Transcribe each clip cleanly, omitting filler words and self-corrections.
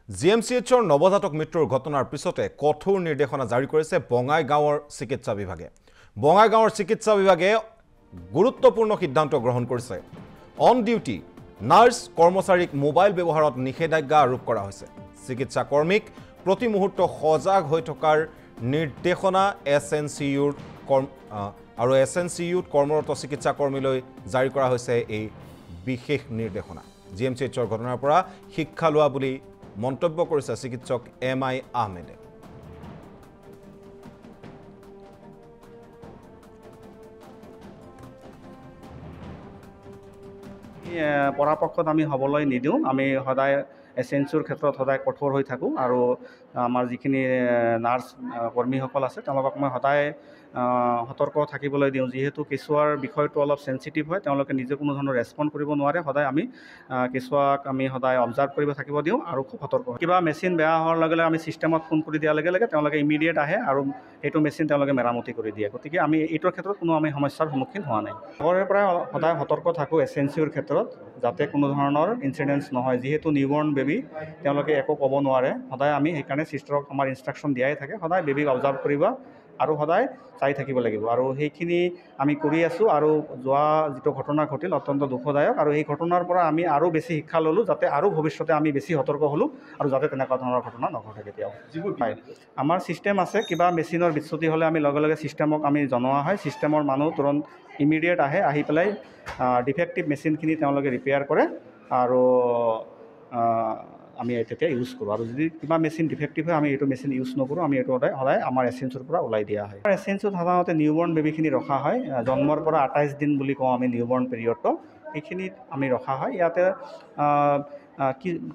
জিএমচিএইচৰ নৱজাতক মৃত্যুৰ ঘটনাৰ পিছতে কঠোৰ নিৰ্দেশনা জাৰি কৰিছে বঙাইগাঁৱৰ চিকিৎসা বিভাগে। বঙাইগাঁৱৰ চিকিৎসা বিভাগে গুৰুত্বপূৰ্ণ সিদ্ধান্ত গ্ৰহণ কৰিছে। অন ডিউটি নাৰ্ছ কৰ্মচাৰীক মোবাইল ব্যৱহাৰত নিষেধাজ্ঞা আৰোপ কৰা হৈছে। চিকিৎসা কৰ্মীক প্ৰতি মুহূৰ্ত সজাগ হৈ থকাৰ নিৰ্দেশনা এছএনচিইউত কৰ্মৰত চিকিৎসা কৰ্মীলৈ জাৰি কৰা হৈছে এই বিশেষ নিৰ্দেশনা। জিএমচিএইচৰ ঘটনাৰ পৰা শিক্ষা লোৱা বুলি মন্তব্য কৰিছে চিকিৎসক MI আহমেদে। পৰাপক্ষত আমি হ'বলৈ নিদিওঁ। আমি সদায় এছএনচিইউৰ ক্ষেত্ৰত সদায় কঠোৰ হৈ থাকোঁ আৰু আমাৰ যিখিনি নাৰ্ছ কৰ্মীসকল আছে তেওঁলোকক মই সদায় সতৰ্ক থাকিবলৈ দিওঁ। যিহেতু কেঁচুৱাৰ বিষয়টো অলপ চেঞ্চিটিভ হয়, তেওঁলোকে নিজে কোনো ধৰণৰ ৰেছপণ্ড কৰিব নোৱাৰে। সদায় আমি কেঁচুৱাক আমি সদায় অবজাৰ্ভ কৰিব থাকিব দিওঁ আৰু খুব সতৰ্ক। কিবা মেচিন বেয়া হোৱাৰ লগে লগে আমি ছিষ্টেমত ফোন কৰি দিয়াৰ লগে লগে তেওঁলোকে ইমিডিয়েট আহে আৰু সেইটো মেচিন তেওঁলোকে মেৰামতি কৰি দিয়ে। গতিকে আমি এইটোৰ ক্ষেত্ৰত কোনো আমি সমস্যাৰ সন্মুখীন হোৱা নাই। আগৰে পৰাই সদায় সতৰ্ক থাকোঁ এছএনচিইউৰ ক্ষেত্ৰত, যাতে কোনো ধৰণৰ ইনচিডেন্স নহয়। যিহেতু নিউবৰ্ণ বেবী, তেওঁলোকে একো ক'ব নোৱাৰে। সদায় আমি সেইকাৰণে চিষ্টাৰক আমাৰ ইনষ্ট্ৰাকশ্যন দিয়াই থাকে, সদায় বেবীক অবজাৰ্ভ কৰিবা আৰু সদায় চাই থাকিব লাগিব। আৰু সেইখিনি আমি কৰি আছোঁ। আৰু যোৱা যিটো ঘটনা ঘটিল অত্যন্ত দুখদায়ক, আৰু এই ঘটনাৰ পৰা আমি আৰু বেছি শিক্ষা ল'লোঁ, যাতে আৰু ভৱিষ্যতে আমি বেছি সতৰ্ক হ'লোঁ আৰু যাতে তেনেকুৱা ধৰণৰ ঘটনা নঘটে কেতিয়াও। আমাৰ ছিষ্টেম আছে, কিবা মেচিনৰ বিচ্যুতি হ'লে আমি লগে লগে ছিষ্টেমক আমি জনোৱা হয়। ছিষ্টেমৰ মানুহ তুৰন্ত ইমিডিয়েট আহি পেলাই ডিফেক্টিভ মেচিনখিনি তেওঁলোকে ৰিপেয়াৰ কৰে আৰু আমি তেতিয়া ইউজ কৰোঁ। আৰু যদি কিবা মেচিন ডিফেক্টিভ হয় আমি এইটো মেচিন ইউজ নকৰোঁ। আমি এইটো সদায় আমাৰ এছএনচিইউৰ পৰা ওলাই দিয়া হয়। এছএনচিইউত সাধাৰণতে নিউবৰ্ণ বেবীখিনি ৰখা হয়। জন্মৰ পৰা 28 দিন বুলি কওঁ আমি নিউবৰ্ণ পিৰিয়ডটো, সেইখিনিত আমি ৰখা হয়। ইয়াতে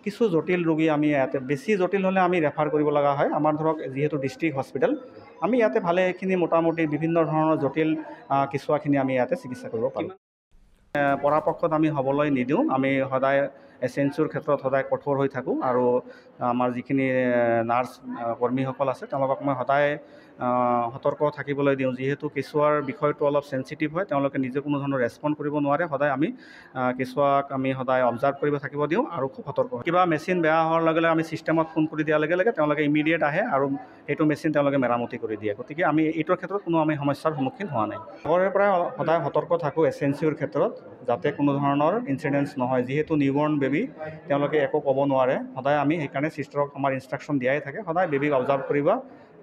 কিছু জটিল ৰোগী আমি ইয়াতে বেছি জটিল হ'লে আমি ৰেফাৰ কৰিব লগা হয়। আমাৰ ধৰক যিহেতু ডিষ্ট্ৰিক্ট হস্পিটেল, আমি ইয়াতে ভালেখিনি মোটামুটি বিভিন্ন ধৰণৰ জটিল কেঁচুৱাখিনি আমি ইয়াতে চিকিৎসা কৰিব পাৰোঁ। পৰাপক্ষত আমি হ'বলৈ নিদিওঁ। আমি সদায় এছএনচিইউৰ ক্ষেত্ৰত সদায় কঠোৰ হৈ থাকোঁ আৰু আমাৰ যিখিনি নাৰ্ছ কৰ্মীসকল আছে তেওঁলোকক মই সদায় সতৰ্ক থাকিবলৈ দিওঁ। যিহেতু কেঁচুৱাৰ বিষয়টো অলপ চেঞ্চিটিভ হয়, তেওঁলোকে নিজে কোনো ধৰণৰ ৰেছপণ্ড কৰিব নোৱাৰে। সদায় আমি কেঁচুৱাক আমি সদায় অবজাৰ্ভ কৰিব থাকিব দিওঁ আৰু খুব সতৰ্ক। কিবা মেচিন বেয়া হোৱাৰ লগে লগে আমি ছিষ্টেমত ফোন কৰি দিয়াৰ লগে লগে তেওঁলোকে ইমিডিয়েট আহে আৰু সেইটো মেচিন তেওঁলোকে মেৰামতি কৰি দিয়ে। গতিকে আমি এইটোৰ ক্ষেত্ৰত কোনো আমি সমস্যাৰ সন্মুখীন হোৱা নাই। আগৰে পৰাই সদায় সতৰ্ক থাকোঁ এছএনচিইউৰ ক্ষেত্ৰত, যাতে কোনো ধৰণৰ ইনচিডেন্স নহয়। যিহেতু নিউবৰ্ণ বেবী, তেওঁলোকে একো ক'ব নোৱাৰে। সদায় আমি সেইকাৰণে চিষ্টাৰক আমাৰ ইনষ্ট্ৰাকশ্যন দিয়াই থাকে, সদায় বেবীক অবজাৰ্ভ কৰিবা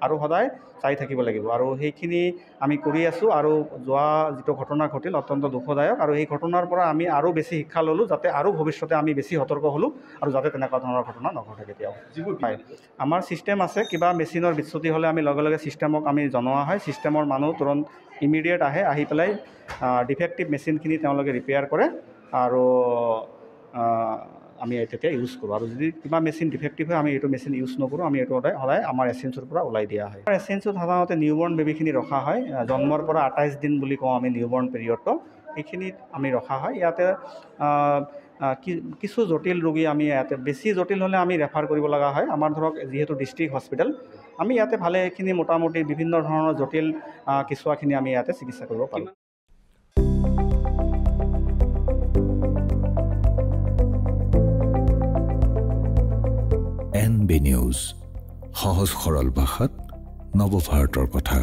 আৰু সদায় চাই থাকিব লাগিব। আৰু সেইখিনি আমি কৰি আছোঁ। আৰু যোৱা যিটো ঘটনা ঘটিল অত্যন্ত দুখদায়ক, আৰু এই ঘটনাৰ পৰা আমি আৰু বেছি শিক্ষা ল'লোঁ, যাতে আৰু ভৱিষ্যতে আমি বেছি সতৰ্ক হ'লোঁ আৰু যাতে তেনেকুৱা ধৰণৰ ঘটনা নঘটে কেতিয়াও। আমাৰ ছিষ্টেম আছে, কিবা মেচিনৰ বিচ্যুতি হ'লে আমি লগে লগে ছিষ্টেমক আমি জনোৱা হয়। ছিষ্টেমৰ মানুহ তুৰন্ত ইমিডিয়েট আহি পেলাই ডিফেক্টিভ মেচিনখিনি তেওঁলোকে ৰিপেয়াৰ কৰে আৰু আমি তেতিয়া ইউজ কৰোঁ। আৰু যদি কিবা মেচিন ডিফেক্টিভ হয় আমি এইটো মেচিন ইউজ নকৰোঁ। আমি এইটো সদায় আমাৰ এছএনচিইউৰ পৰা ওলাই দিয়া হয়। এছএনচিইউত সাধাৰণতে নিউবৰ্ণ বেবীখিনি ৰখা হয়। জন্মৰ পৰা 28 দিন বুলি কওঁ আমি নিউবৰ্ণ পিৰিয়ডটো, সেইখিনিত আমি ৰখা হয়। ইয়াতে কিছু জটিল ৰোগী আমি ইয়াতে বেছি জটিল হ'লে আমি ৰেফাৰ কৰিব লগা হয়। আমাৰ ধৰক যিহেতু ডিষ্ট্ৰিক্ট হস্পিটেল, আমি ইয়াতে ভালেখিনি মোটামুটি বিভিন্ন ধৰণৰ জটিল কেঁচুৱাখিনি আমি ইয়াতে চিকিৎসা কৰিব পাৰোঁ। NB নিউজ, সহজ সৰল ভাষাত নৱভাৰতৰ কথা।